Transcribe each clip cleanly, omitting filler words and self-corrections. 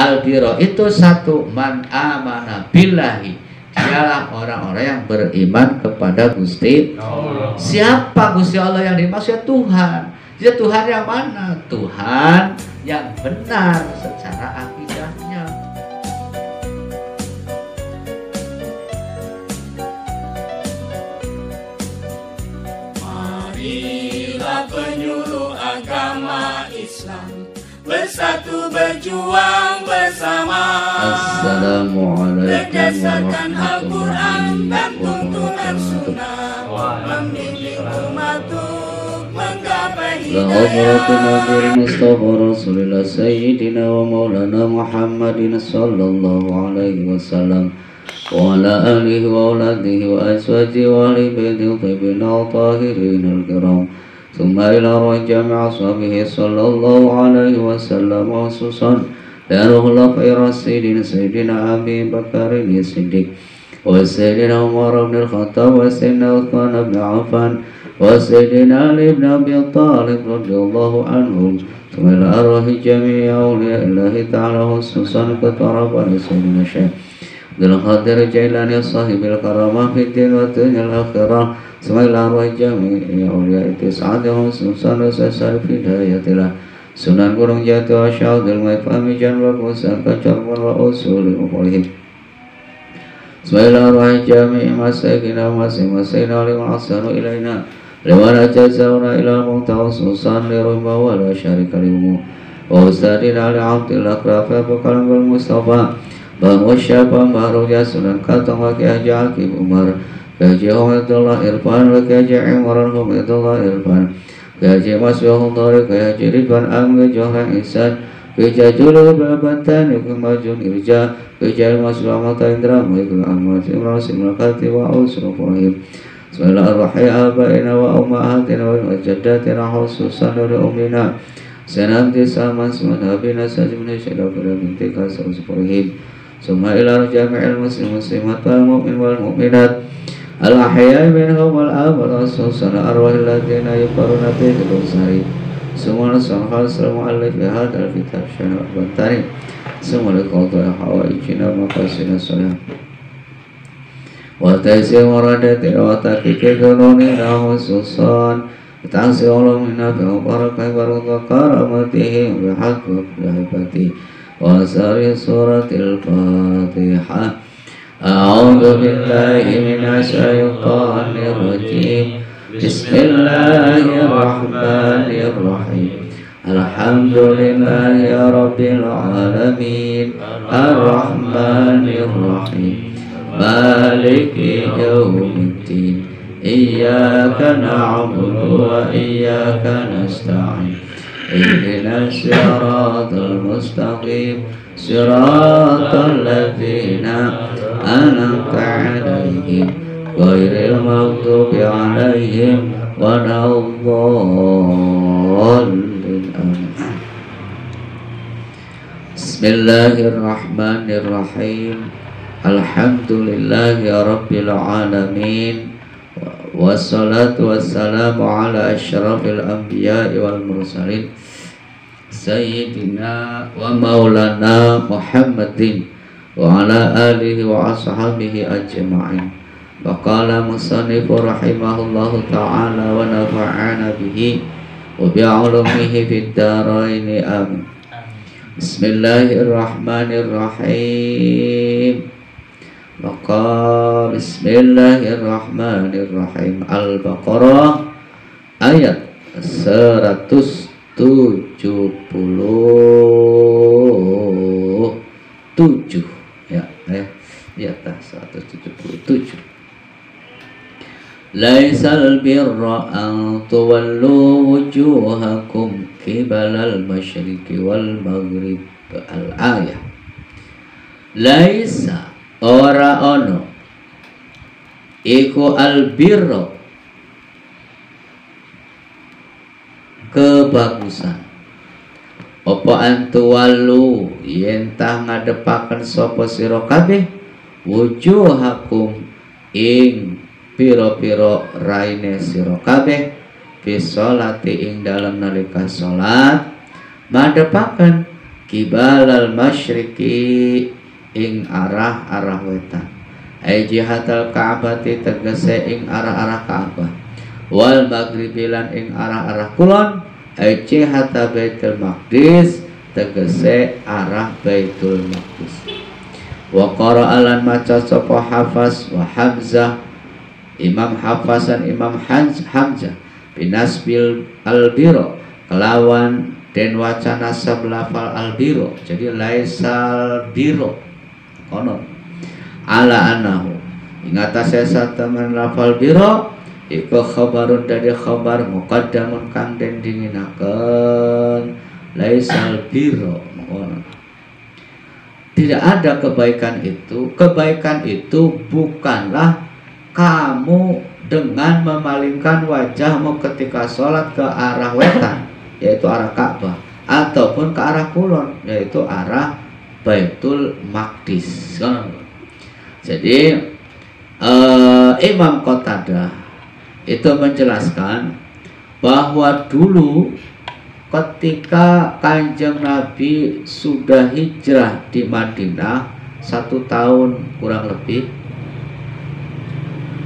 Albiro itu satu, man amana billahi, dialah orang-orang yang beriman kepada Gusti Allah. Siapa Gusti Allah yang dimaksud? Tuhan. Jadi Tuhan yang mana? Tuhan yang benar secara akidahnya. Marilah penyuluh agama Islam bersatu berjuang bersama. Assalamualaikum berdasarkan Al-Quran dan tuntunan sunnah, membimbing umat untuk menggapai hidayah. Mustafa Rasulullah Sayyidina wa Maulana Muhammadin sallallahu alaihi wasallam wa ala alihi wa auladihi wa azwajihi wa ahli baitihi thayyibin al-tahirin al-kiram. ثم إلى روح جامع أصحابه صلى الله عليه وسلم وخصوصا لأنه خلفاء الراشدين سيدنا أبي بكر الصديق وسيدنا عمر بن الخطاب وسيدنا عثمان بن عفان وسيدنا علي بن أبي طالب رضي الله عنهم ثم إلى أرواح جميع أولياء الله تعالى خصوصا كترى سيدنا الشيخ عبد القادر الجيلاني صاحب الكرامة في الدين والدنيا الآخرة ثم إلى أرواح جميع أولياء تسعتهم خصوصا وسيسار في هدايتنا Sunan Gunung Jati wa Syahudul Maifami Janwar Musa Kacarpun wa Usul Uqulihim Bismillahirrahmanirrahim Jami'i Masaikina Masih-masihina Liman Asanu Ilaina Liman Ajazawna Ila Mu'ta'u Susan Lirumba wa la syarika limu Wa Ustadina Ali Abdil Akrafi Abu Kalam Bal Mustafa Bang Usyapa Mbahruja Sunan Katong wa Kiai Haji Akib Umar Kiai Haji Hamidullah Irfan wa Kiai Haji Imran Hamidullah Irfan Kiai Haji Masbihul Tariq Kiai Haji Ridwan Amri Johran Ihsan Kiai Haji Julul Babatan Kiai Majun Irja Kiai Haji Masbih Ahmad Indra Kiai Ahmad Imran Simulakati wa Usrul Fahim Bismillahirrahmanirrahim Abaina wa ummahatina wa jaddatina khususan dari ummina Senanti sama semanhabina sajimna syadafira binti kasar Usfurihim Summa ila jami'il muslimat wal mu'min wal mu'minat Al-ahya'i minhum wal-amal Asusana arwahil ladina yukaruna bihidul sari Summa nasan khasal mu'allif hadal kitab syana bantani Summa liqawta hawaijina maqasina salam Wa taisi waradati wa takiki gununina khususan Ta'asi Allah minna bi'ubarakai baruta karamatihi Bihaq wa bihibati Wa asari suratil fatihah A'udhu billahi minasyaitanir rajim Bismillahirrahmanirrahim Alhamdulillahi rabbil alamin Ar-Rahmanirrahim Maliki yawmiddin Iyyaka na'budu wa iyyaka nasta'in Ihdinas siratal mustaqim Siratal ladzina an'amta 'alaihim ghairil maghdubi 'alaihim waladdallin. Bismillahirrahmanirrahim. Alhamdulillahi rabbil alamin. Wassalatu wassalamu ala asyrafil anbiya'i wal mursalin Sayyidina wa maulana Muhammadin wa ala alihi wa ashabihi ajma'in. Wa qala musannifu rahimahullahu ta'ala wa nafa'ana bihi wa bi'ulumihi fid dharaini amin. Bismillahirrahmanirrahim. Maka Bismillahirrahmanirrahim. Al-Baqarah ayat 177 ya di atas 177. Laisal birra an tuwallu wujuhakum qibalal masyriqi wal maghrib. Al-ayah. Laisa ora ono iku albirra kebagusan apa antuwalu yentah ngadepaken sapa sira kabeh wujuhakum ing pira-pira raine sira kabeh fi sholati ing dalem nalika salat madhepaken kibalal masyriqi ing arah wetan, ai jihatal ka'bati tegese ing arah Ka'bah, wal maghribi lan ing arah kulon, ai jihata Baitul Maqdis tegese arah Baitul Maqdis. Wa qara'alan maca sapa Hafs wa Hamzah, Imam Hafs dan Imam Hamzah binasbil albiro kelawan den wacana sablafal albiro, jadi laisal biro konon ala anahu ingatase satemen lafal biro iku khabarun dari khabar muqaddamun kang den dinginaken laisal biro konon. Tidak ada kebaikan itu. Kebaikan itu bukanlah kamu dengan memalingkan wajahmu ketika sholat ke arah wetan, yaitu arah Ka'bah, ataupun ke arah kulon, yaitu arah Baitul Maqdis. Jadi Imam Qatadah itu menjelaskan bahwa dulu ketika Kanjeng Nabi sudah hijrah di Madinah 1 tahun kurang lebih,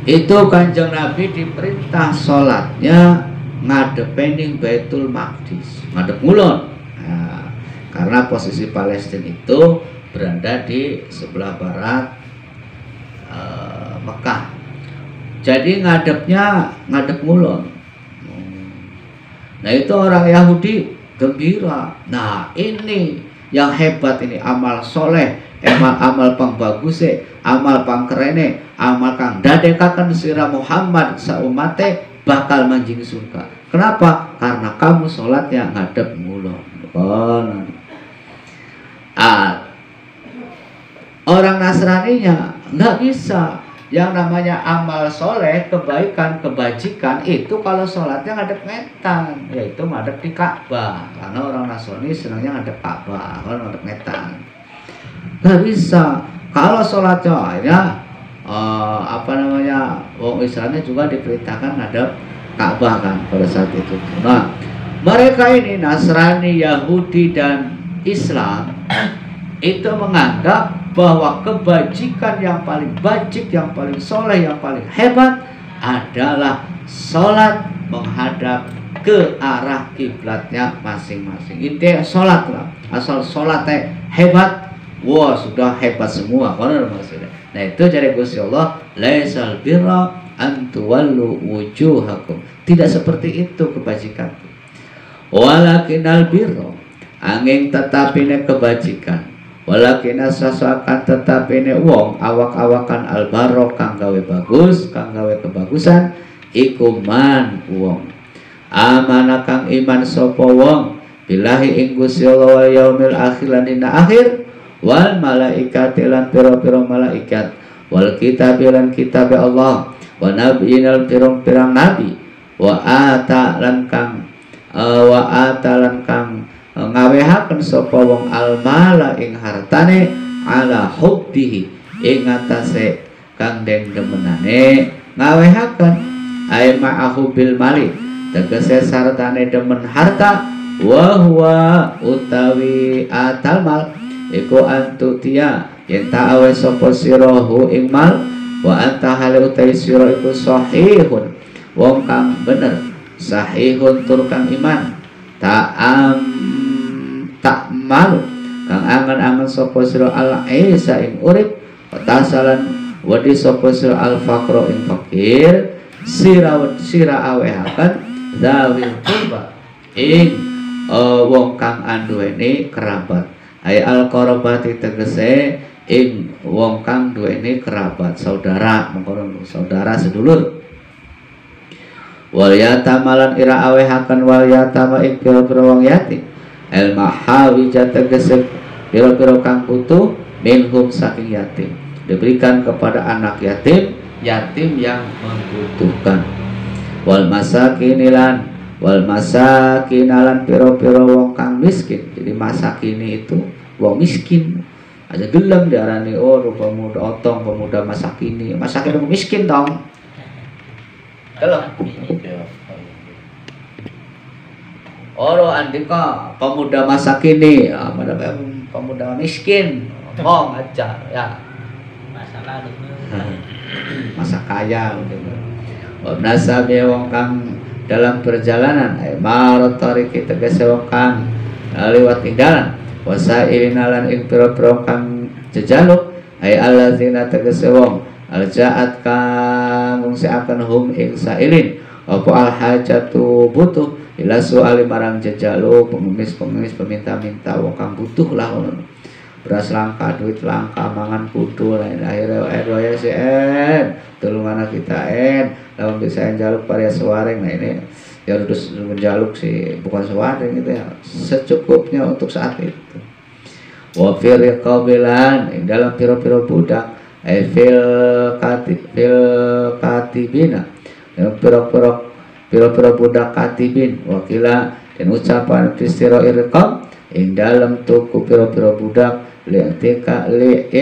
itu Kanjeng Nabi diperintah sholatnya ngadepening Baitul Maqdis, ngadep ngulon. Nah, karena posisi Palestina itu berada di sebelah barat Mekah, jadi ngadep ngulon. Nah, itu orang Yahudi gembira. Nah, ini yang hebat ini, amal soleh, amal pang bagus, amal pang kerene, amal kang dadekaken sira Muhammad saumate bakal manjing surga. Kenapa? Karena kamu sholatnya ngadep ngulon. Orang Nasraninya nggak bisa. Yang namanya amal soleh, kebaikan, kebajikan itu kalau sholatnya ngadep ngetan, yaitu ngadep di Ka'bah. Karena orang Nasrani senangnya ngadep Ka'bah, kalau ngadep ngetan nggak bisa. Kalau sholatnya akhirnya wong Islamnya juga diperintahkan ngadep Ka'bah kan pada saat itu. Nah, mereka ini Nasrani, Yahudi dan Islam itu menganggap bahwa kebajikan yang paling bajik, yang paling soleh, yang paling hebat adalah sholat menghadap ke arah kiblatnya masing-masing. Itu sholat lah, asal sholatnya hebat, wah sudah hebat semua. Nah, itu jadi Gusti Allah, laisal birra an tuwallu wujuhakum. Tidak seperti itu kebajikan. Walakinal birra, angin tetapine kebajikan. Walakin asasakan tetapi ne wong awak-awakan albaro kang gawe bagus, kang gawe kebagusan iku man wong amana kang iman sapa wong billahi ing Gusti Allah wal yaumil akhir lan dina akhir, wal malaikati lan pira-pira malaikat, wal kitabi lan kitab Allah, wa nabiyina pirang-pirang nabi, wa ata lan kang ngawehaken sapa wong almala ing hartane ala hubbihi ing atase kang den demenane ngawehaken ay ma'ahu bil mali tegese sartane demen harta, wa huwa utawi atal mal iku antutia yen ta awe sapa sirahu ing mal, wa anta hale utawi sira iku sahihun wong kang bener, sahihun tur kang iman, tak malu kang angan-angan sapa sira al isa ing urip, tasalan wadi sapa sira al faqra ing fakir, sira awehaken zawil qurba ing wong kang anduweni kerabat, ay al qarabati tegese ing wong kang duweni kerabat, saudara, mengkono saudara sedulur. Wal yatama lan ira awehaken wal yatama ing pira-pira wong yatim, el mahawi tegese pira-pira kang butuh minhum saking yatim, diberikan kepada anak yatim, yatim yang membutuhkan. Wal masakinilan pira-pira wong kang miskin. Jadi masakini itu wong miskin aja gelem diarani pemuda otong, pemuda masakini. Masakin wong miskin dong. Gelem. Oro andika pemuda masa kini, pemuda miskin, ngomong aja ya. Masa lalu. Masa kaya gitu. Wabnasabi wong kang dalam perjalanan marot tariki tegese wong kang liwat ing dalan wasailin lan ing pira-pira kang jejaluk ai allazina tegese wong aljaat kang ngungsiaken hum ing sailin apa al hajatu butuh ila suali marang jejaluk pengemis-pengemis peminta-minta wong kang butuh lah ngono. Beras langka, duit langka, mangan kudu lain akhirnya ya si tolong anak kita lawan bisa jaluk pada sewaring. Nah ini ya harus menjaluk sih bukan sewaring gitu ya, secukupnya untuk saat itu. Wa fir qabilan dalam piro-piro budak fil katibina dalam piro-piro budak katibin wakila dan ucapan istiro irqam ing dalam tuku piro-piro budak li'atakiha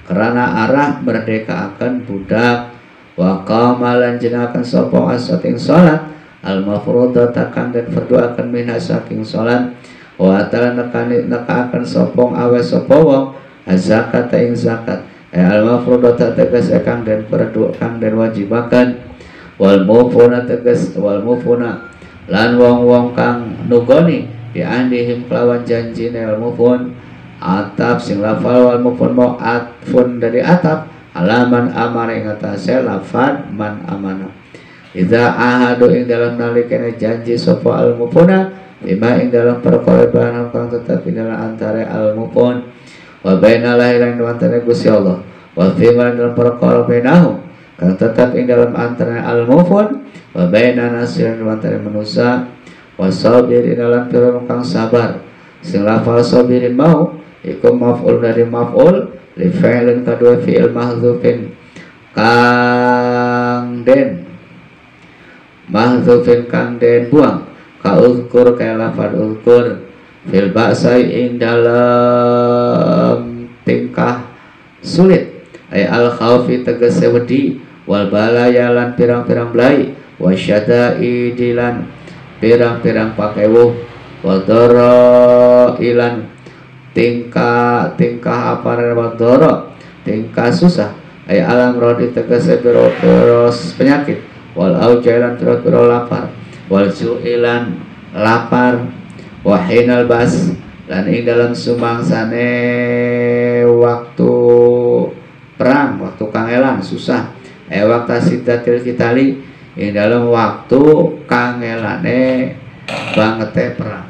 karena arah merdeka akan budak wa qamalan jenakan sapa asat ing salat al mafrudata kang den fardu akan minha saking salat wa ta'ala nekakan sapa awe sapa wong zakat ing zakat al mafrudata tegas kang den fardu kang den wajibaken wal mufuna tegas wal mufuna lan wong-wong kang nugoni bi'andihim kelawan janji al mufun atap sing lafal wal mufun mau atfun dari atap halaman amar ing atase lafad man amana idza ahadu ing dalam nalikane janji sapa al mufuna bima ing dalam perkara bahan kang tetap ing dalam antara al mufun wa bainal lahilan antara Gusti Allah wa fima dalam perkara bainahum kang tetap ing dalam antara al mufun wa bainan nasirin antara manusia wasabirin dalam pirang kang sabar sing lafal sabirin mau iku maf'ul dari maf'ul li fi'lin kadua fi'il mahdzufin kang den buang ka uzkur kaya lafal uzkur fil ba'sai ing dalam tingkah sulit ay al khaufi tegese wedi wal balaya lan pirang-pirang belai wasyada'i dilan pirang-pirang pakewuh wadoro ilan tingkah aparan wadoro tingkah susah ay alam rodi tegese piro-piro penyakit wal aujailan piro-piro lapar wal su'ilan lapar wahinal bas lan ing dalam sumangsane waktu perang waktu kangelan susah waktu sidatil kitali ing dalam waktu kangelane bangete perang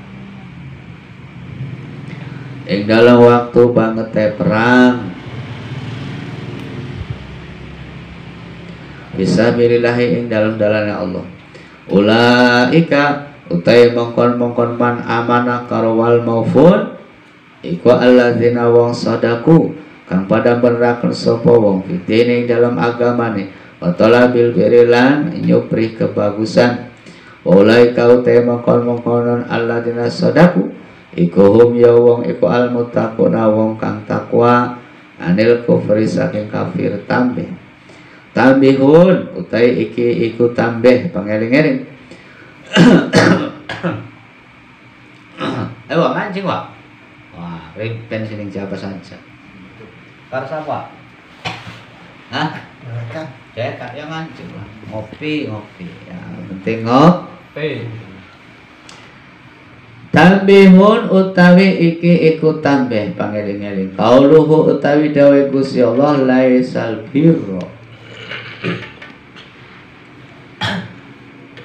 ing dalam waktu bangete perang bisabilillahi ing dalam dalane Allah ulaika utai mongkon man amanah karo wal maufun iku alladzina wong sadaku kang pada beneraken sapa wong fitine ing dalam agamane watolabil birilan nyupri kebagusan ulai kau tema mongkonon alladzina sadaku iku hum ya wong iku al muttaquna wong kang takwa anil kufri saking kafir tambihun utai iki iku tambih pangeling-eling ayo mancing wak wah pen sining siapa saja karo sapa hah cetak yang mancing lah ngopi ya penting ngopi tambihun utawi iki iku tambih pangeling-eling kauluhu utawi dawe Gusti Allah laisal birra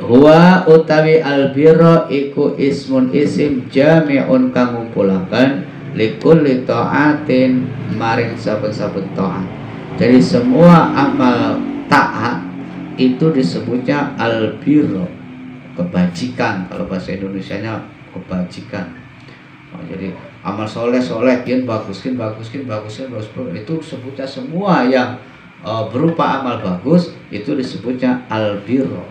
huwa utawi albirra iku ismun isim jami'un kang ngumpulaken likulli ta'atin maring saben-saben ta'at. Jadi semua amal taat itu disebutnya albirra, kebajikan. Kalau bahasa Indonesianya kebajikan. Jadi amal soleh baguskin itu sebutnya semua yang berupa amal bagus itu disebutnya albirra.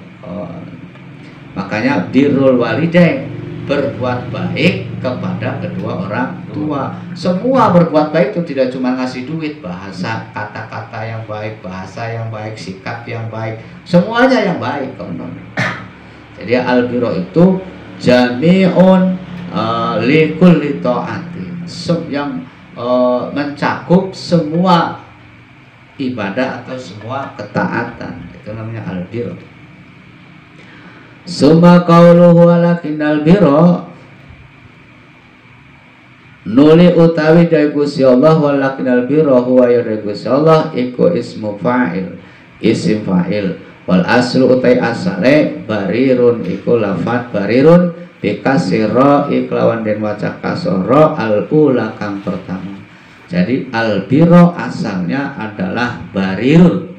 Makanya birrul walidain, berbuat baik kepada kedua orang tua. Semua berbuat baik itu tidak cuma ngasih duit, bahasa, kata-kata yang baik, bahasa yang baik, sikap yang baik, semuanya yang baik. Jadi albiro itu jami'un likulli ta'ati, yang mencakup semua ibadah atau semua ketaatan, itu namanya albiro. Summa qauluhu walakinnal birra nuli utawi dari Gusti Allah walakinnal birra huwa ya dari Gusti Allah iku ismu fa'il, isim fa'il. Wal aslu utai asale barirun iku lafat barirun bikasira iklawan den waca kasara al ula kang pertama. Jadi al birra asalnya adalah barirun.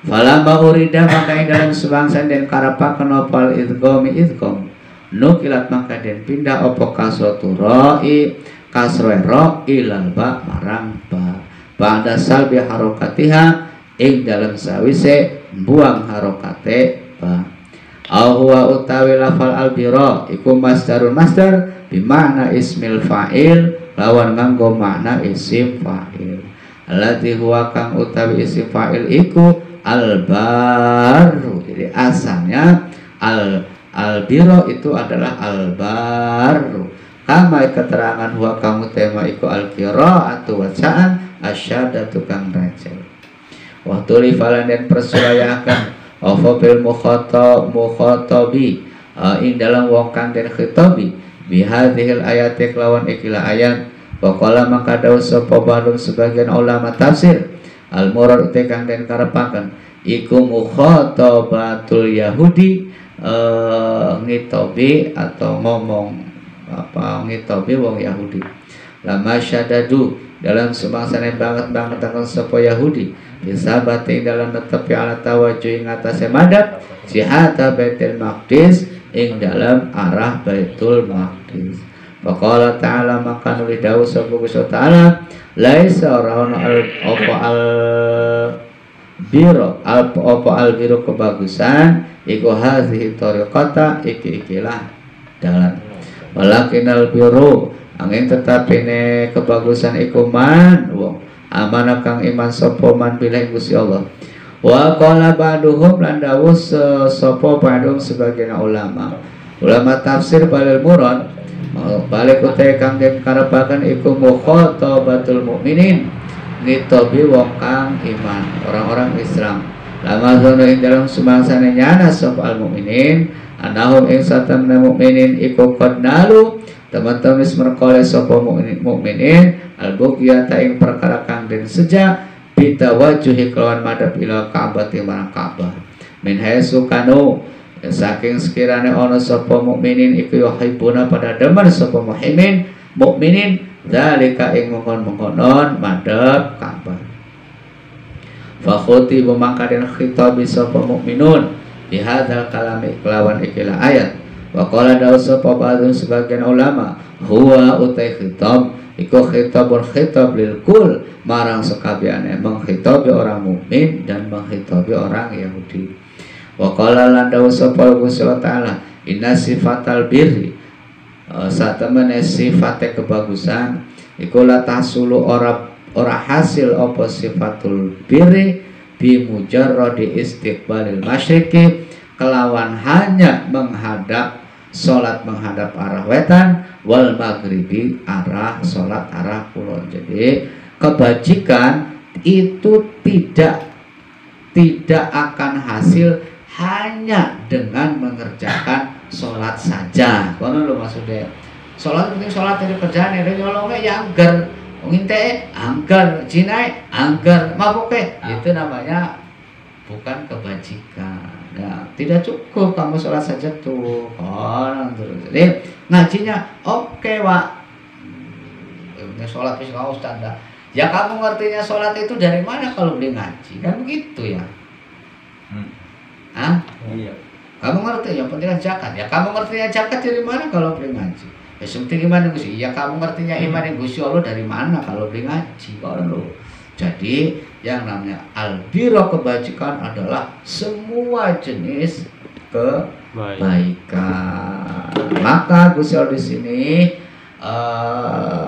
Falamma urida maka ing dalam sebangsa den karapaken opal idgham idgham nukilat maka den pindah apa kasratu ra'i kasra ra ilal ba marang ba ba'da salbi harokatiha ing dalam sawise buang harokate ba huwa utawi lafal albira iku masdarun masdar bimakna ismil fa'il lawan nganggo makna isim fa'il allati huwa kang utawi isim fa'il iku al-barru. Jadi asalnya al-biro itu adalah al-barru. Kama keterangan huwa kamu tema iku al-qira'atu wacaan asyadatu kang rajal. Waktu rifalan dan persulayakan bil mukhatabi ing dalam wong kang den khitabi bihadhil ayati kelawan ikilah ayat wa qala maka dawu sapa balung sebagian ulama tafsir al-murad kang den karepaken iku mukhatabatul Yahudi ngitobi atau ngomong ngitobi wong Yahudi lama syadadu dalam semangsane banget akan sapa Yahudi bisa batin dalam netepi ala tawajuh ing atase madhab jihata Baitul Maqdis ing dalam arah Baitul Maqdis. Faqala ta'ala maka nuli dawuh sapa Gusti ta'ala laisa rauna al biro kebagusan iku hazihi tariqata ikilah dalan walakin al biro angin tetapi ne kebagusan iku man wong amanah kang iman sapa man bilih Gusti Allah wa qala ba'duhum lan dawuh sapa ba'dhum sebagian ulama tafsir balil murad balik utai kang den karepaken iku mukhatabatul mukminin ngitobi wong kang iman orang-orang Islam lama zono ing dalam sumangsane nyana sapa al mukminin anahum ing satamna mukminin iku qadnalu teman-teman merkole sapa mukminin al buqyata ing perkara kang den sejak bitawajuhi kelawan madhab ila Ka'bah marang Ka'bah min haitsu kanu saking sekirane ana sapa mukminin iku yuhibbuna pada demen sapa mukminin zalika ing mongkon-mongkonon madhab Ka'bah fa khuti mangka den khitabi sapa mukminun di hadzal kalami kelawan ikilah ayat wa qala dawu sapa ba'dun sebagian ulama huwa utai khitab iku khitabul khitab lil kul marang sekabehane menghitabi orang mukmin dan menghitabi orang Yahudi. Wa qala lan dawu sapa Gusti ta'ala inna sifatal birri satemene sifate kebagusan iku la tahsulu ora hasil apa sifatul birri bi mujarradi istiqbalil masyriqi kelawan hanya salat menghadap arah wetan wal maghribi salat arah kulon. Jadi kebajikan itu tidak akan hasil hanya dengan mengerjakan sholat saja. Kono lho maksudnya. Sholat penting sholat dari kerjaan ada nyolongnya ya anggar, nginte anggar, jinai anggar, mabuke. Itu namanya bukan kebajikan. Nah, tidak cukup kamu sholat saja tuh. Terus. Jadi ngajinya oke, Wak. Sholat wis kau standar. Ya kamu ngertinya sholat itu dari mana kalau beli ngaji? Kan begitu ya. Iya. Kamu ngerti yang penting zakat. Ya kamu ngertinya zakat dari mana kalau beli ngaji? Ya penting gimana Gusti? Ya kamu ngertinya iman yang Gusti Allah dari mana kalau beli ngaji? Jadi yang namanya albiro kebajikan adalah semua jenis kebaikan. Maka Gusti Allah di sini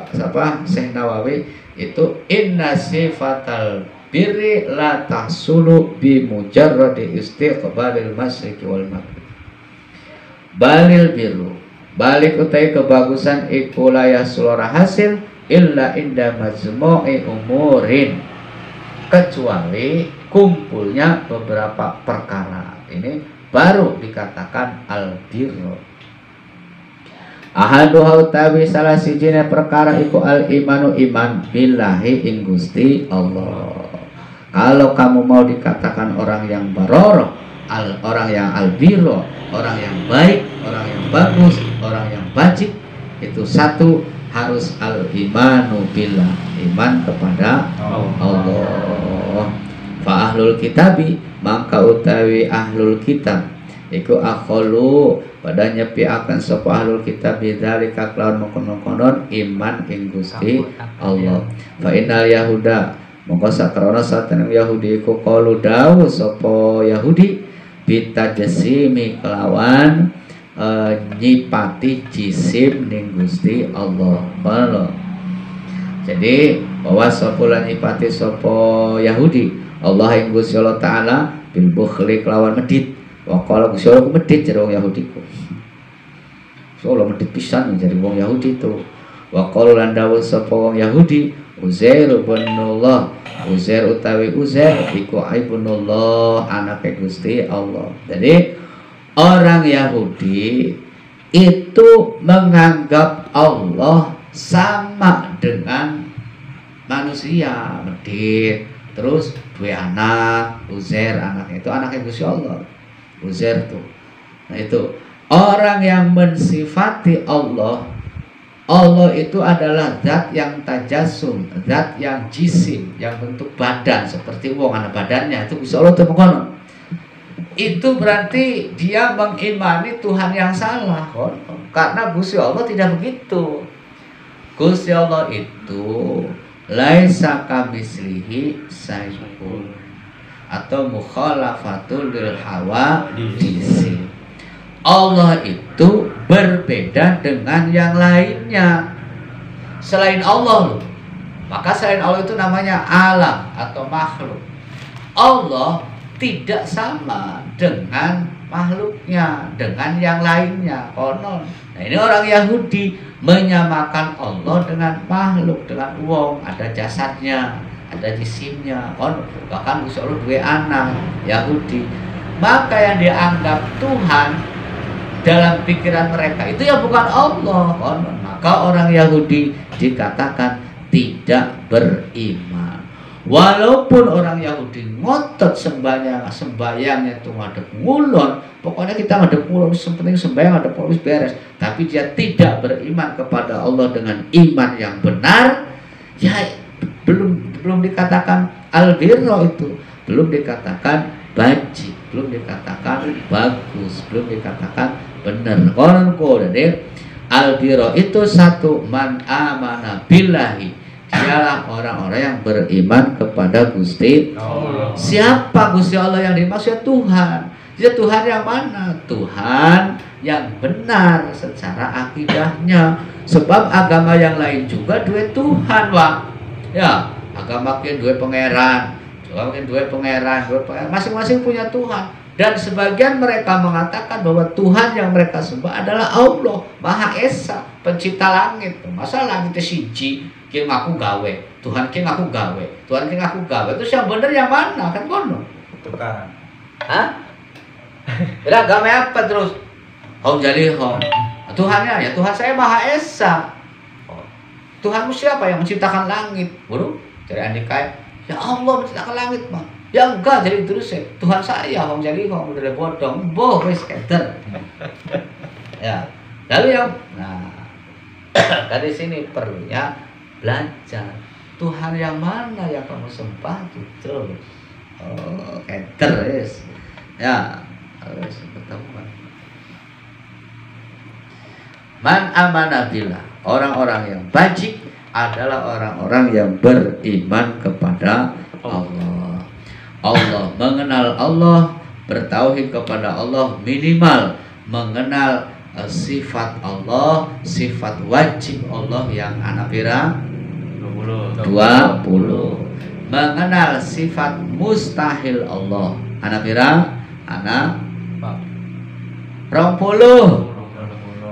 Syekh Nawawi itu inna sifatal birri la tahsulu bi mujarradi istiqbalil masyriqi wal maghrib. balil biru balik utai kebagusan iku layah sulora hasil illa inda majmu'i umurin, kecuali kumpulnya beberapa perkara. Ini baru dikatakan al-birru. Ahaduha utawi salah sijine perkara iku al-imanu iman billahi ing Gusti Allah. Kalau kamu mau dikatakan orang yang baroroh, orang yang albiro, orang yang baik, orang yang bagus, orang yang bajik, itu satu harus al-imanu billah, iman kepada Allah. Fa ahlul kitabi, maka utawi ahlul kitab iku akholu pada nyepi akan sapa ahlul kitab bidzalika kelawan mengkonon-konon iman ing Gusti Allah. Fa innal yahuda mongko sakrana saten Yahudi iku qalu dawu sapa Yahudi bitajsimi kelawan nyipati jisim ning Gusti Allah. Paham? Jadi bahwa sapa nyipati sapa Yahudi Allah ing Gusti Allah taala bil bukhli kelawan medit. Wa qala Gusti Allah medit jare wong Yahudi ku. Solo medit pisan jare wong Yahudi itu. Wa qala lan dawuh sapa wong Yahudi Uzair ibnullah, Uzair utawi Uzair iku ibnullah, anake Gusti Allah. Jadi orang Yahudi itu menganggap Allah sama dengan manusia, medit, terus dua anak, Uzair anaknya itu anaknya Gusti Allah. Uzair tuh. Nah itu orang yang mensifati Allah itu adalah zat yang tajasum, zat yang jisim, yang bentuk badan seperti wong ana badannya, itu Gusti Allah itu mengkonon. Itu berarti dia mengimani Tuhan yang salah, karena Gusti Allah tidak begitu. Gusti Allah itu laisa kamislihi syai'un atau mukhalafatul lil hawa disim. Allah itu berbeda dengan yang lainnya selain Allah loh. Maka selain Allah itu namanya alam atau makhluk. Allah tidak sama dengan makhluknya, dengan yang lainnya, konon. Nah ini orang Yahudi menyamakan Allah dengan makhluk, dengan wong, ada jasadnya, ada jisimnya, konon. Bahkan Gusti Allah dua anak Yahudi. Maka yang dianggap Tuhan dalam pikiran mereka itu ya bukan Allah, konon. Maka orang Yahudi dikatakan tidak beriman. Walaupun orang Yahudi ngotot sembayangnya itu ngadep ngulon, pokoknya kita ngadep ngulon, penting sembayang ngadep ngulon beres, tapi dia tidak beriman kepada Allah dengan iman yang benar, ya belum dikatakan albirro itu, belum dikatakan baji, belum dikatakan bagus, belum dikatakan benar. Konon jadi albiro itu satu man amana billahi, dialah orang-orang yang beriman kepada Gusti Allah. Siapa Gusti Allah yang dimaksud? Tuhan. Jadi Tuhan yang mana? Tuhan yang benar secara akidahnya. Sebab agama yang lain juga dua Tuhan, Wak. Ya, agama mungkin dua pangeran, mungkin dua pangeran, masing-masing punya Tuhan. Dan sebagian mereka mengatakan bahwa Tuhan yang mereka sembah adalah Allah Maha Esa, pencipta langit. Masa langitnya siji, king aku gawe, Tuhan king aku gawe, Tuhan king aku gawe. Terus yang benar yang mana? Kan kono. Tukaran. Hah? Beda agama apa terus? Hong jadi hong. Tuhannya ya Tuhan saya Maha Esa. Tuhanmu siapa yang menciptakan langit? Bro, jadi Andikai, ya Allah menciptakan langit, Bang. Ya enggak, jadi terus ya Tuhan saya hong jadi hong udah bodong, boh wis keter. Ya. Lalu yang dari sini perlunya belajar Tuhan yang mana yang kamu sembah gitu. Oh, keter wis. Ya, harus ketahuan. Man amana billah, orang-orang yang bajik adalah orang-orang yang beriman kepada Allah. Allah, mengenal Allah, bertauhid kepada Allah, minimal mengenal sifat Allah, sifat wajib Allah yang anak pira 20. Mengenal sifat mustahil Allah anak pira anak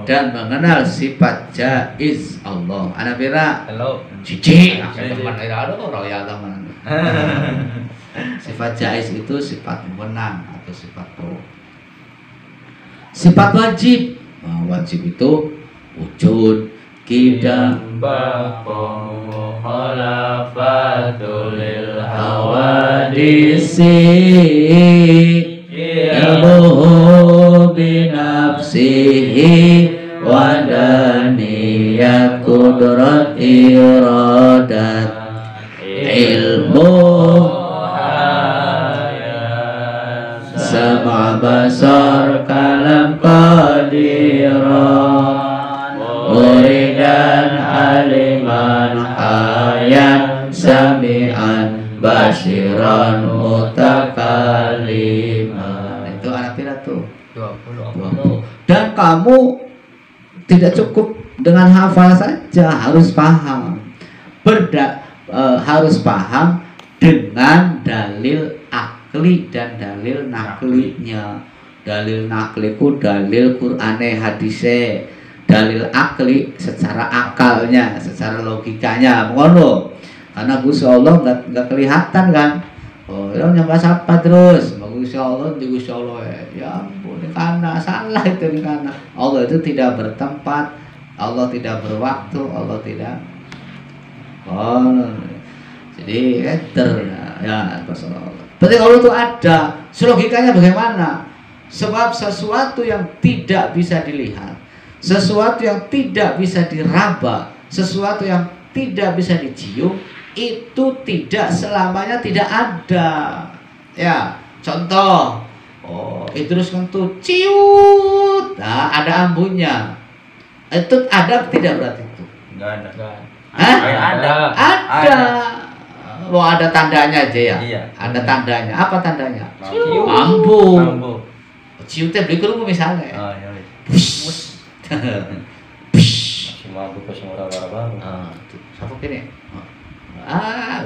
dan mengenal sifat jaiz Allah. Ana pira? Halo. Cici. Teman ada royal teman. Sifat jaiz itu sifat menang atau sifat pro. Sifat wajib. Nah, wajib itu wujud, kidam, khalafatul hawadisi, ilmuhu binafsihi, wadaniyat kudrat iradat, ilmu sama basar kalam qadiran, muridan aliman hayat sami'an basiran mutakaliman. Itu anak pira tuh? 20. Dan kamu tidak cukup dengan hafal saja, harus paham. Harus paham dengan dalil akli dan dalil naklinya. Dalil nakliku dalil Qur'ane hadise, dalil akli secara akalnya, secara logikanya, ngono. Karena Gusti Allah nggak kelihatan kan. Oh, ya nyembah siapa terus? Gusti Allah, di Gusti Allah ya ampun, karena salah itu di kana. Allah itu tidak bertempat, Allah tidak berwaktu, Allah tidak. Oh, jadi ya Rasulullah. Berarti Allah itu ada. Logikanya bagaimana? Sebab sesuatu yang tidak bisa dilihat, sesuatu yang tidak bisa diraba, sesuatu yang tidak bisa dicium, itu tidak selamanya tidak ada. Ya, contoh, terus kentut ciut, nah, ada ambunya. Itu ada tidak berarti itu? Enggak ada. Hah? Ada. Oh, ada tandanya aja ya? Iya. Ada tandanya. Apa tandanya? Ciut. Ambu. Ciutnya beli kerungu misalnya. Oh, iya. Push. Masih mampu pas ngora-ngora banget. Siapa kini?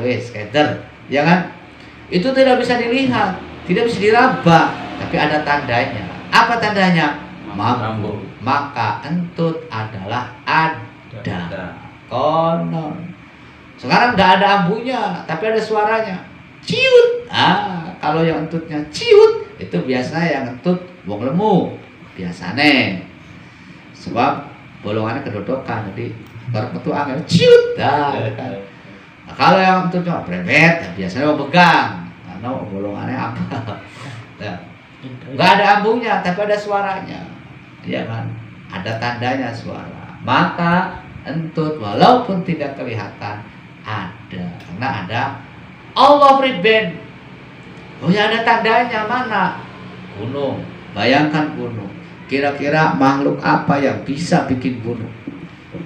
Wes, skater. Ya kan? Itu tidak bisa dilihat, tidak bisa diraba, tapi ada tandanya. Apa tandanya? Mampu. Maka entut adalah ada. Konon. Sekarang nggak ada ambunya, tapi ada suaranya. Ciut. Kalau yang entutnya ciut, itu biasanya yang entut wong lemu. Biasanya. Sebab bolongannya kedodokan, jadi kalau metu angin ciut. Kan. Nah, kalau yang entutnya brevet, biasanya wong pegang. Karena bolongannya apa? Nah, nggak ada ambunya, tapi ada suaranya. Iya kan? Ada tandanya suara. Maka entut walaupun tidak kelihatan ada, karena ada Allah pribadi. Oh ya, ada tandanya. Mana? Gunung. Bayangkan gunung. Kira-kira makhluk apa yang bisa bikin gunung?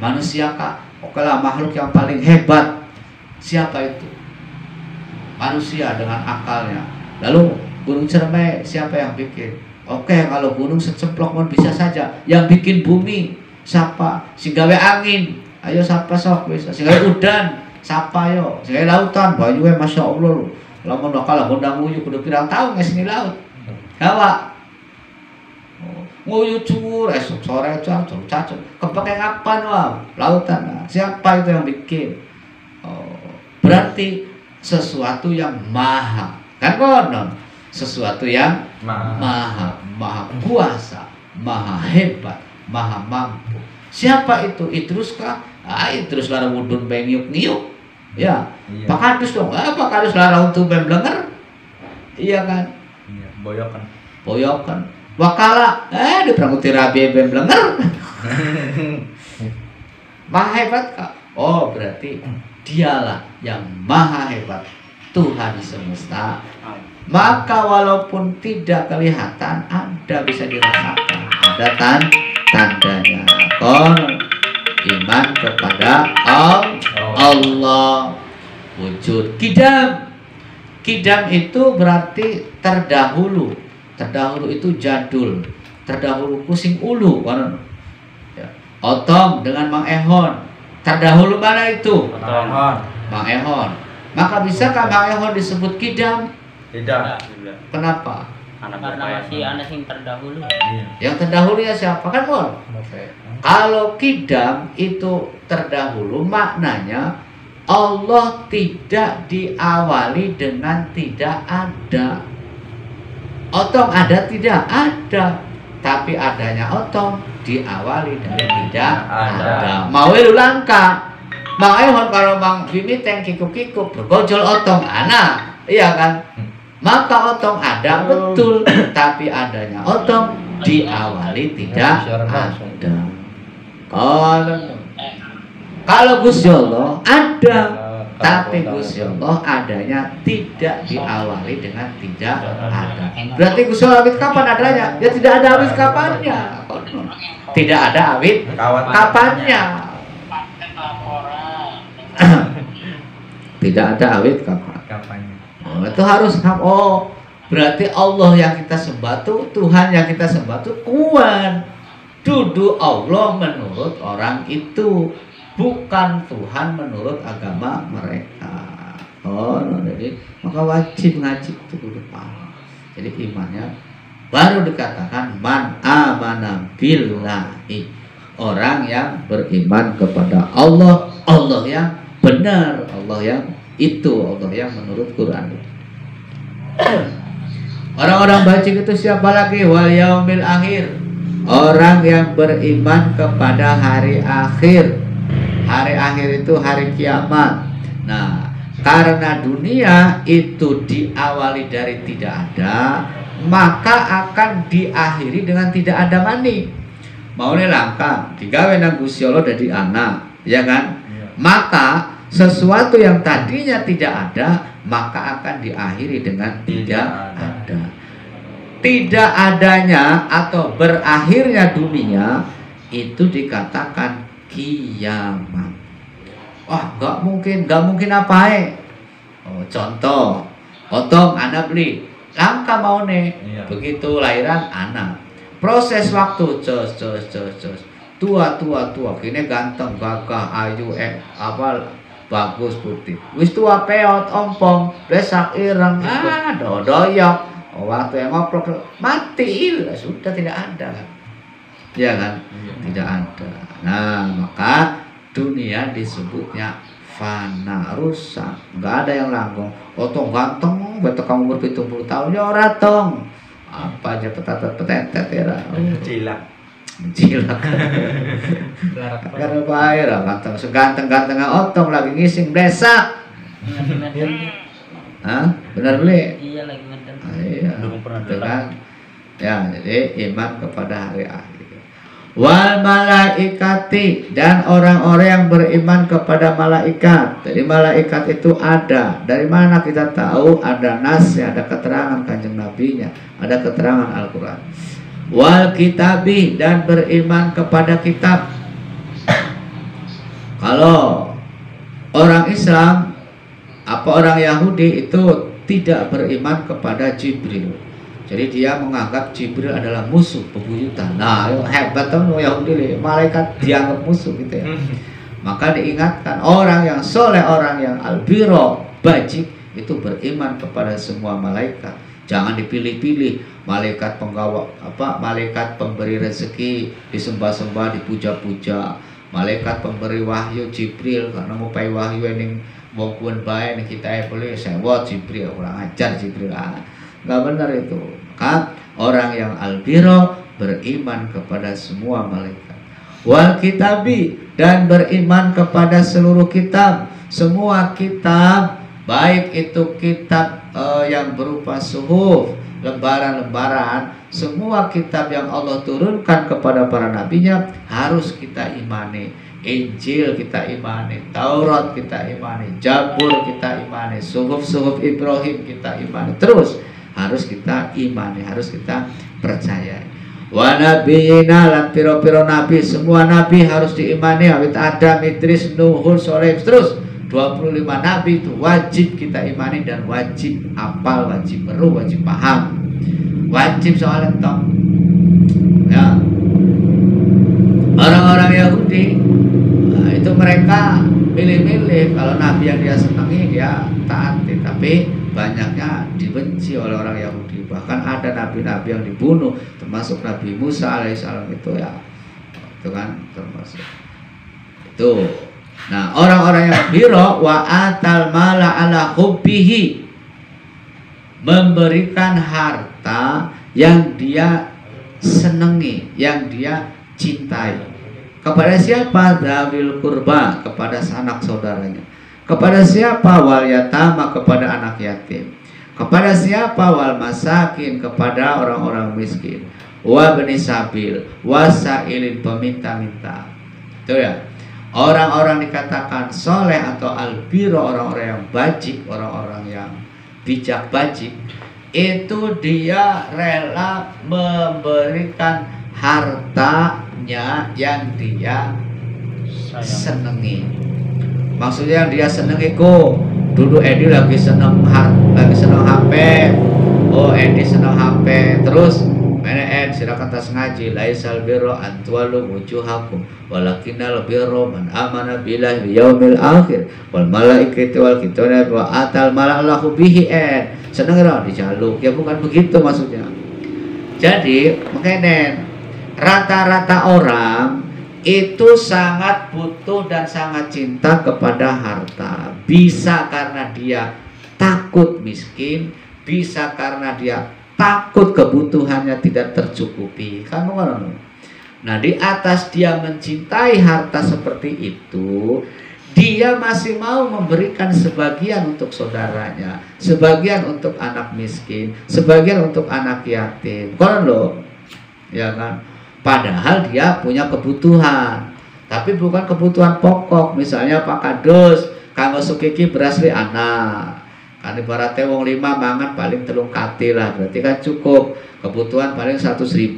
Manusia kah? Oke lah, makhluk yang paling hebat. Siapa itu? Manusia dengan akalnya. Lalu gunung Ciremai siapa yang bikin? Oke, kalau gunung seceplok pun bisa saja. Yang bikin bumi siapa? Singgawe angin. Ayo siapa sok bisa? Singgawe udan. Siapa yo? Singgawe lautan. Banyuwe masya Allah. Lamun bakal gondang nguyu kudu pirang tahu ngesini laut. Hawa. Nguyu cur esok sore cacur. Kepake kapan wah? Lautan. Siapa itu yang bikin? Berarti sesuatu yang maha. Kan konon. Sesuatu yang maha kuasa, maha hebat, maha mampu. Siapa itu? Idrus kah? Idrus lara wudun bengyuk ngiyuk. Ya, Pak Kadus dong. Pak Kadus lara untuk bemblenger. Iya kan? Iya, boyokan. Wakala, di pranguti rabi bemblenger. Maha hebat kah? Oh, berarti dialah yang maha hebat, Tuhan semesta. Maka walaupun tidak kelihatan, ada bisa dirasakan, ada tandanya. Iman kepada Allah. Wujud. Kidam itu berarti terdahulu. Terdahulu itu jadul. Terdahulu pusing ulu. Ya. Otong dengan Mang Ehon. Terdahulu mana itu? Mang Ehon. Maka bisakah Mang Ehon disebut kidam? Tidak. Kenapa? Karena masih anak yang terdahulu. Yang terdahulu ya siapa kan Mon? Kalau kidam itu terdahulu, maknanya Allah tidak diawali dengan tidak ada. Otong ada tidak ada, tapi adanya otong diawali dari tidak ada. Mau lu langka, mau kalau Mang Bimiteng kikuk-kikuk bergojol otong anak, iya kan? Maka otong ada betul, tapi adanya otong diawali tidak ada. Kalau Gusti Allah ada, tapi Gusti Allah adanya tidak diawali dengan tidak ada. Berarti Gusti Allah awit kapan adanya? Ya tidak ada awit kapannya. Tidak ada awit kapannya. Tidak ada awit kapannya. Oh, itu harus berarti Allah yang kita sembah tuh, Tuhan yang kita sembah tuh kuat. Dudu Allah menurut orang itu, bukan Tuhan menurut agama mereka. Jadi maka wajib ngaji itu kudu paham. Jadi imannya baru dikatakan man amana billahi, orang yang beriman kepada Allah, Allah yang benar, Allah yang itu, Allah yang menurut Quran. Orang-orang bacik itu siapa lagi? Wal yaumil akhir, orang yang beriman kepada hari akhir. Hari akhir itu hari kiamat. Nah, karena dunia itu diawali dari tidak ada, maka akan diakhiri dengan tidak ada mani. Mau langka digawe nang Gusti Allah dadi anak, ya kan? Maka sesuatu yang tadinya tidak ada, maka akan diakhiri dengan tidak ada. Tidak adanya atau berakhirnya dunia itu dikatakan kiamat. Wah, nggak mungkin apa contoh, otong anak beli, langka mau nih, begitu lahiran anak, proses waktu tua, kini ganteng, gagah, ayu, bagus putih, wis tua peot, ompong, besak ireng, dodoyok. Waktu yang ngoprok mati, sudah tidak ada kan? Ya kan? Tidak ada. Nah, maka dunia disebutnya fana, rusak, nggak ada yang langgeng. Otong ganteng, betul kamu ber-70 tahun ya ora tong. Apa aja petetet ya. Cilak. Karena bayar ganteng, seganteng-gantengnya otong lagi ngising besak. Hah? Benar beli? Iya lagi ngeden. Iya. Kan? Ya, jadi iman kepada hari akhir. Wal malaikati, dan orang-orang yang beriman kepada malaikat. Jadi malaikat itu ada. Dari mana kita tahu? Ada nasnya, ada keterangan Kanjeng Nabinya, ada keterangan Al-Qur'an. Wal kitabi, dan beriman kepada kitab. Kalau orang Islam apa orang Yahudi itu tidak beriman kepada Jibril. Jadi dia menganggap Jibril adalah musuh bebuyutan. Nah, hebat tuh Yahudi, malaikat dianggap musuh gitu ya. Maka diingatkan orang yang soleh, orang yang albiro, bajik itu beriman kepada semua malaikat. Jangan dipilih-pilih. Malaikat penggawa malaikat pemberi rezeki disembah-sembah, dipuja-puja. Malaikat pemberi wahyu Jibril karena mau pai wahyu yang wong kuwen bae nek kita boleh sewot Jibril, kurang ajar Jibril. Enggak benar itu. Maka orang yang albiro beriman kepada semua malaikat. Wal kitabi, dan beriman kepada seluruh kitab. Semua kitab, baik itu kitab yang berupa suhuf, lembaran-lembaran, semua kitab yang Allah turunkan kepada para nabinya harus kita imani. Injil kita imani, Taurat kita imani, Zabur kita imani, suhuf Ibrahim kita imani. Terus harus kita imani, harus kita percaya. Wa nabiyina, lan piro-piro nabi, semua nabi harus diimani. Awit Adam, Idris, Nuhul, Soleh, terus 25 nabi itu wajib kita imani dan wajib hafal, wajib meru, wajib paham, wajib soal entong. Ya, orang-orang Yahudi itu mereka milih-milih boleh. Kalau Nabi yang dia senangi dia taati, tapi banyaknya dibenci oleh orang Yahudi. Bahkan ada nabi-nabi yang dibunuh, termasuk Nabi Musa alaihissalam itu ya, itu kan termasuk itu. Nah, orang-orang yang biro wa atal mala ala hubbihi, memberikan harta yang dia senangi, yang dia cintai. Kepada siapa? Dzawil qurba, kepada sanak saudaranya. Kepada siapa? Wal yatama, kepada anak yatim. Kepada siapa? Wal masakin, kepada orang-orang miskin. Wa bani sabil, wasailin, peminta-minta. Itu ya. Orang-orang dikatakan soleh atau albiro, orang-orang yang bajik, orang-orang yang bijak bajik, itu dia rela memberikan hartanya yang dia senengi. Maksudnya yang dia senengi kok. Dulu Edi lagi seneng HP. Oh, Edi seneng HP. Terus mana silakan tas ngaji. Laisal birro antwalu wujuhakum walakinnal birro man amana billahi wal yaumil akhir wal malaikati wal kitabi wa atal malalahu bihi. Seneng ora dijaluk. Ya bukan begitu maksudnya. Jadi makanya rata-rata orang itu sangat butuh dan sangat cinta kepada harta. Bisa karena dia takut miskin, bisa karena dia takut kebutuhannya tidak tercukupi. Kamu kan? Nah, di atas dia mencintai harta seperti itu, dia masih mau memberikan sebagian untuk saudaranya, sebagian untuk anak miskin, sebagian untuk anak yatim. Kan loh, ya kan? Padahal dia punya kebutuhan, tapi bukan kebutuhan pokok. Misalnya Pak Kadus, kanggo sukiki beras li anak, kan ibaratnya wong 5 mangan paling 3 kati lah, berarti kan cukup. Kebutuhan paling 100.000,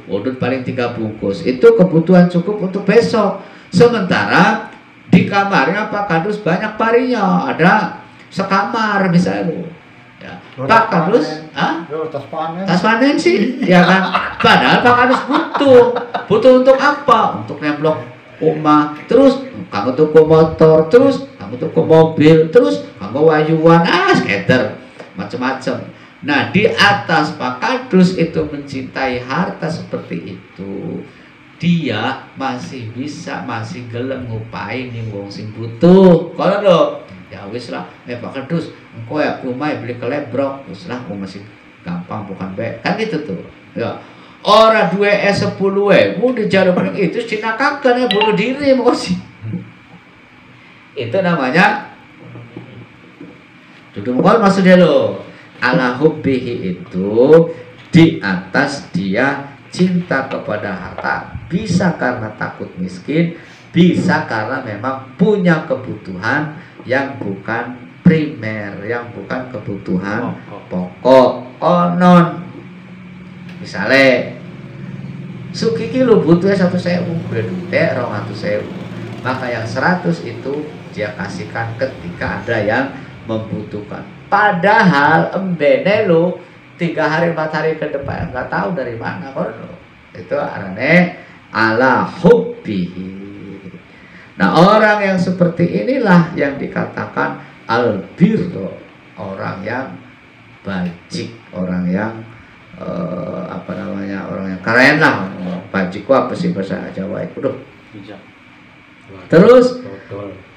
udut paling 3 bungkus. Itu kebutuhan cukup untuk besok. Sementara di kamarnya Pak Kadus banyak parinya, ada sekamar misalnya. Ya. Pak Kadus, tas panen sih, ya kan. Padahal Pak Kadus butuh untuk apa? Untuk nemblok rumah, terus kamu tuku motor, terus kamu tuku mobil, terus kamu wayuan, skater, macam-macam. Nah, di atas Pak Kadus itu mencintai harta seperti itu, dia masih gelem ngupain ning wong sing butuh. Kalau do, ya wis lah, Pak Kadus, engko ya rumah beli kelebrok, wis lah, masih gampang bukan baik. Kan gitu tuh. Ya. Ora duwe S10 udah jaluk itu cinakakan ya bunuh diri mau sih. Itu namanya duduk mukol maksudnya lo. Ala hubbihi itu di atas dia cinta kepada harta, bisa karena takut miskin, bisa karena memang punya kebutuhan yang bukan primer, yang bukan kebutuhan pokok. Konon misalnya sukiki lu butuhnya 1.000, gue dutek 200.000, maka yang 100 itu dia kasihkan ketika ada yang membutuhkan. Padahal embene lu 3 hari 4 hari ke depan nggak tahu dari mana kok. Itu arane ala hubbihi. Nah, orang yang seperti inilah yang dikatakan albirro, orang yang bajik, orang yang orang yang keren lah. Bajikku apa sih bahasa Jawa itu? Terus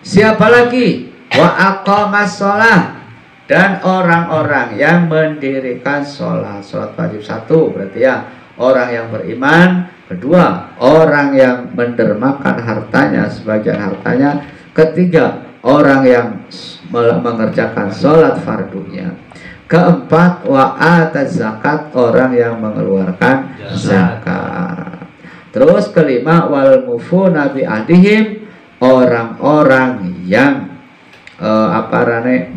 siapa lagi? Wa aqamas shalah, dan orang-orang yang mendirikan sholat. Sholat wajib 1 berarti ya orang yang beriman. Kedua, orang yang mendermakan hartanya, sebagian hartanya. Ketiga, orang yang mengerjakan sholat fardunya. Keempat, wa ataz zakat, orang yang mengeluarkan zakat. Terus kelima, wal mufuna bi ahdihim, orang-orang yang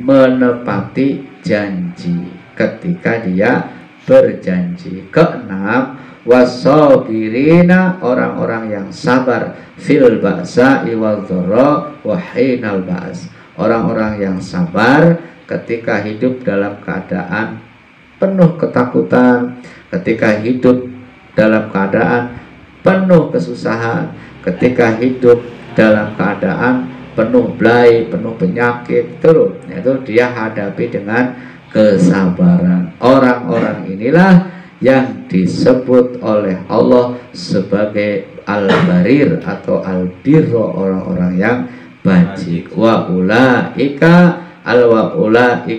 menepati janji ketika dia berjanji. Keenam, wasabirina, orang-orang yang sabar fil ba'sa'i wal dharra wa hinal ba's, orang-orang yang sabar ketika hidup dalam keadaan penuh ketakutan, ketika hidup dalam keadaan penuh kesusahan, ketika hidup dalam keadaan penuh belai, penuh penyakit, itu dia hadapi dengan kesabaran. Orang-orang inilah yang disebut oleh Allah sebagai al-barir atau al-birro, orang-orang yang bajik. Wa ulaika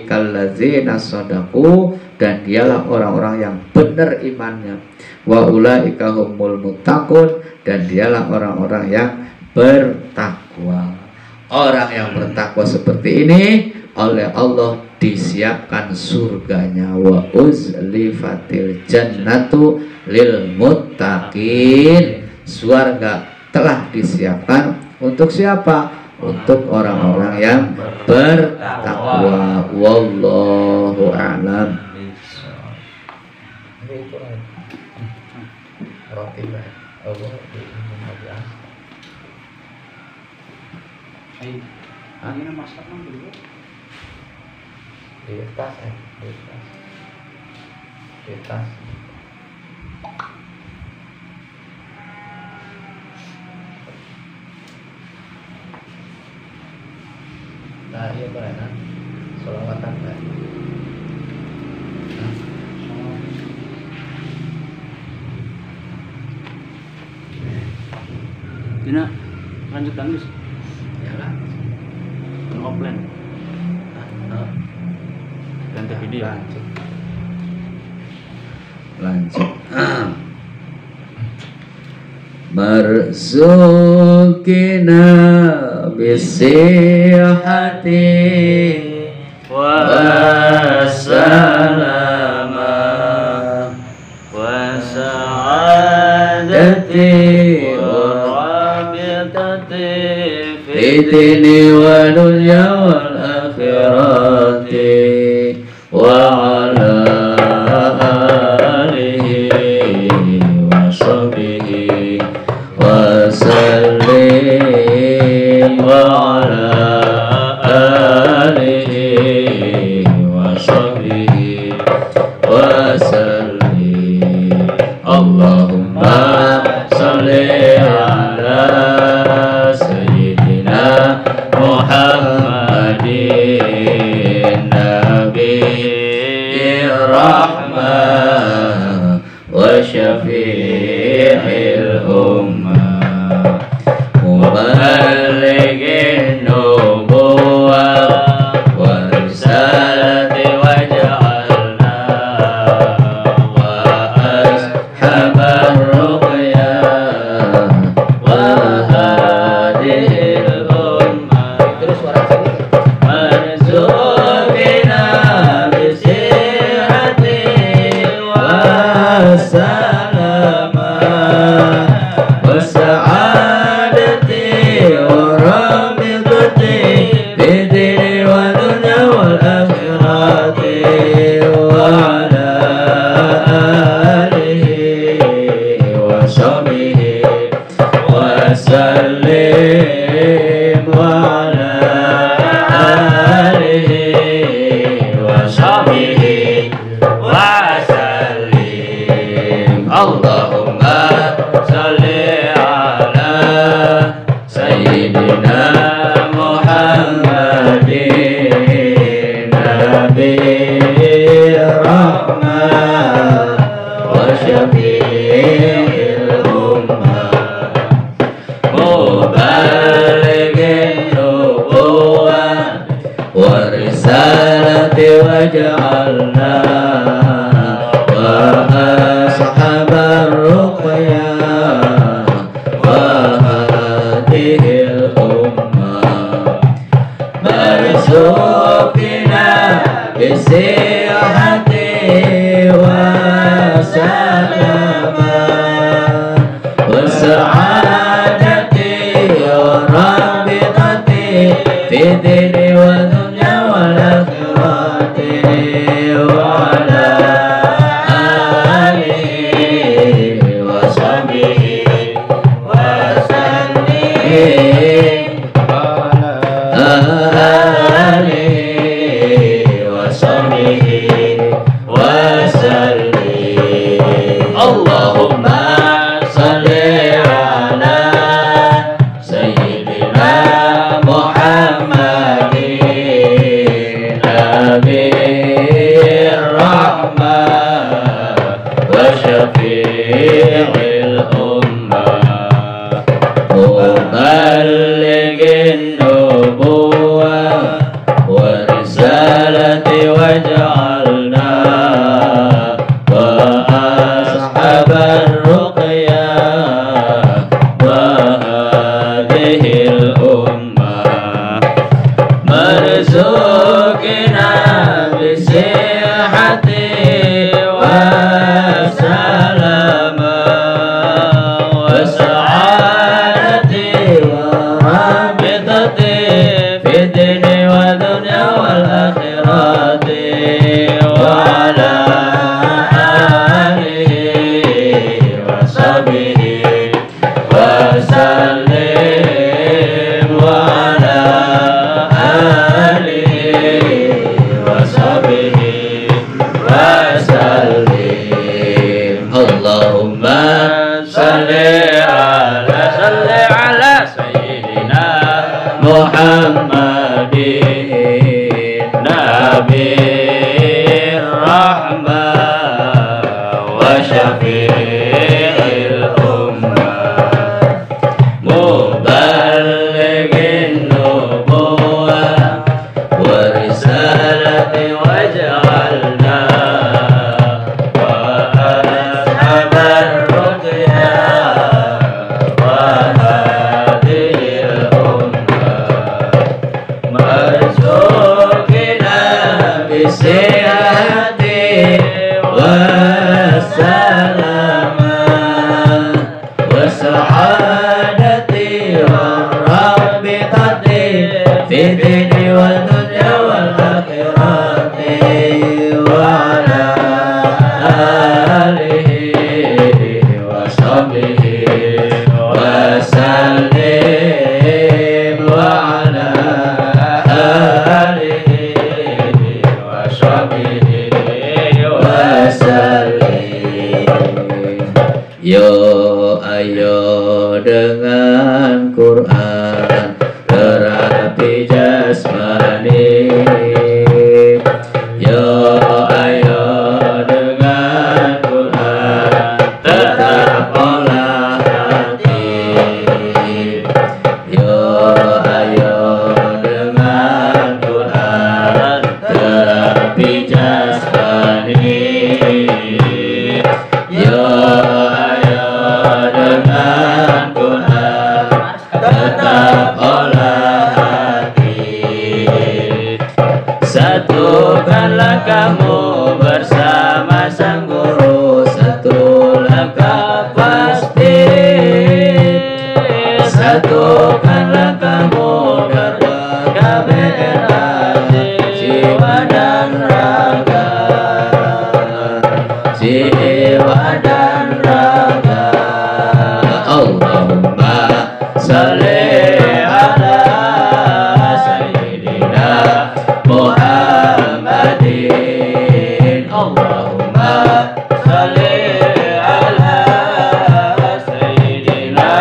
allazina shadaku, dan dialah orang-orang yang benar imannya. Wa ulaika humul muttaqun, dan dialah orang-orang yang bertakwa. Orang yang bertakwa seperti ini oleh Allah disiapkan surganya. Wa uzlifatil jannatu lil muttaqin, surga telah disiapkan untuk siapa? Untuk orang-orang yang bertakwa. Wallahu a'lam. Ini masak dulu. Di tas. Nah, iya benar. Sholawatan kan. Dina, lanjut Gus. Ya lah. Offline. Ganti video. Lanjut. Marzukina bisihati wa salama wa sa'adati wa rabitati fi dini wa dunya wal akhirati wa ala alihi wa sahbihi wa sallim wa ala alihi wa sahbihi wa sallim. Allahumma salli ala sayyidina Muhammadin nabiyir rahmah wa syafi'il ummah muballighin nubuwwah wa risalati waj'alna wa ashabar ruqya wa hadihil ummah. Terus suara sini. Marzukina bisihati wa salama wa sa'adati wa rabitati bidini wa dunya wal akhirati wa ala alihi wa sahbihi wa sallim wa ala alihi wa sahbihi wa sallim. Allahumma salli ala sayyidina Muhammadin nabiyir rahmah wa syafi'il ummah muballighin nubuwwah wa risalati waj'alna wa ashabar ruqya wa hadihil ummah. Marzukina bisihati wa salama wa sa'adati wa rabitati fi dini wa dunya wal akhirati wa ala alihi wa sahbihi wa sallim alihi wa sahbihi wa sallim. Allahumma salli ala sayyidina Muhammad warzuqna bisihhati wassalama was'adati warabitati fid dini wa dunya wal akhirati wa ala alihi wa sahbihi wa sallim wa ala alihi wa sahbihi wa sallim. Allahumma salli ala sayyidina Muhammadin nabiyir rahmah wa syafi'il ummah muballighin nubuwwah wa risalati waj'alna wa ashabar ruqya wa hadhil ummah marzuqna bisihhati wassalama was'adati warabitati fid dini wal dunya wal akhirati wa ala alihi wa sahbihi wa sallim wa ala alihi wa sahbihi wa sallim. Yo ayo dengan Quran terapi jasmani. Yo ayo dengan Quran tetap olah hati. Yo ayo dengan Quran terapi jasmani. Yo ayo dengan Quran tetap olah hati. Satukanlah kamu bersama sang guru, satu langkah pasti. Satukanlah kamu dapat KBRI jiwa dan raga, jiwa dan raga. Allahumma salli ala sayyidina Muhammadin. Allahumma salli ala sayyidina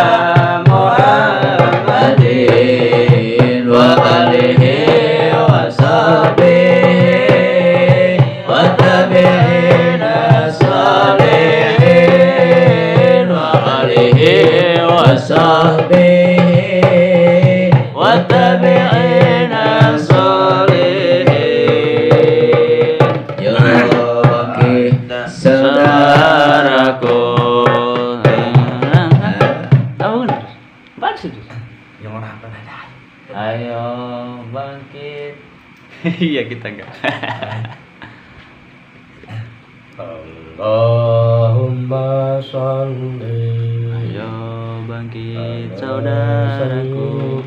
Muhammadin wa alihi wa sahbihi wa tabi'ina salihin wa alihi wa sahbihi wa tabi'ina salihin. Ya kita saudaraku. Ayo bangkit. Iya kita enggak. Allahumma salli. Ayo bangkit saudaraku.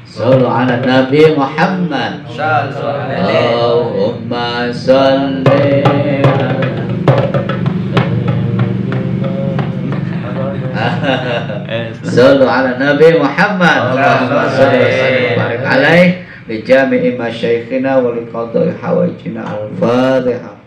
Sallu ala Nabi Muhammad. Allahumma salli. Sallu ala Nabi Muhammad. Allahumma salli wa sallim wa barik alaihi bi jami'i masyaikhina wa liqada'i hawaijina. Al-Fatihah.